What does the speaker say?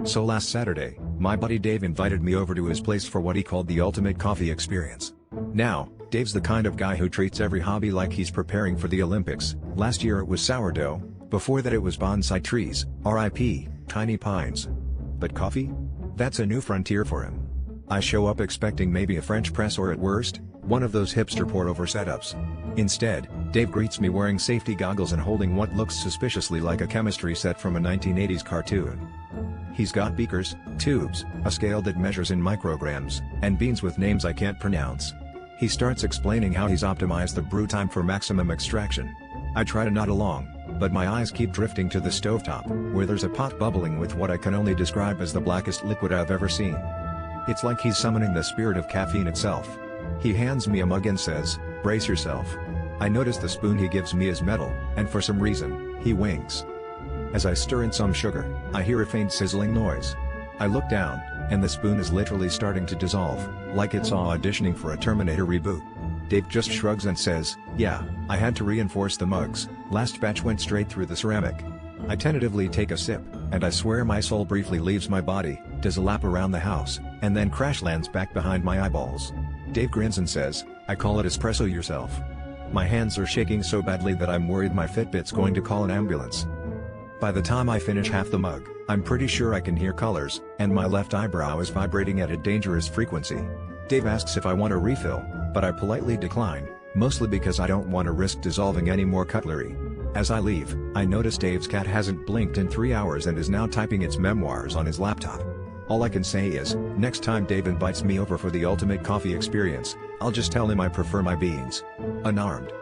So last Saturday, my buddy Dave invited me over to his place for what he called the ultimate coffee experience. Now, Dave's the kind of guy who treats every hobby like he's preparing for the Olympics. Last year it was sourdough, before that it was bonsai trees, RIP, tiny pines. But coffee? That's a new frontier for him. I show up expecting maybe a French press or at worst, one of those hipster pour-over setups. Instead, Dave greets me wearing safety goggles and holding what looks suspiciously like a chemistry set from a 1980s cartoon. He's got beakers, tubes, a scale that measures in micrograms, and beans with names I can't pronounce. He starts explaining how he's optimized the brew time for maximum extraction. I try to nod along, but my eyes keep drifting to the stovetop, where there's a pot bubbling with what I can only describe as the blackest liquid I've ever seen. It's like he's summoning the spirit of caffeine itself. He hands me a mug and says, "Brace yourself." I notice the spoon he gives me is metal, and for some reason, he winks. As I stir in some sugar, I hear a faint sizzling noise. I look down, and the spoon is literally starting to dissolve, like it's auditioning for a Terminator reboot. Dave just shrugs and says, "Yeah, I had to reinforce the mugs, last batch went straight through the ceramic." I tentatively take a sip, and I swear my soul briefly leaves my body, does a lap around the house, and then crash lands back behind my eyeballs. Dave grins and says, "I call it espresso yourself." My hands are shaking so badly that I'm worried my Fitbit's going to call an ambulance. By the time I finish half the mug, I'm pretty sure I can hear colors, and my left eyebrow is vibrating at a dangerous frequency. Dave asks if I want a refill, but I politely decline, mostly because I don't want to risk dissolving any more cutlery. As I leave, I notice Dave's cat hasn't blinked in 3 hours and is now typing its memoirs on his laptop. All I can say is, next time Dave invites me over for the ultimate coffee experience, I'll just tell him I prefer my beans unarmed.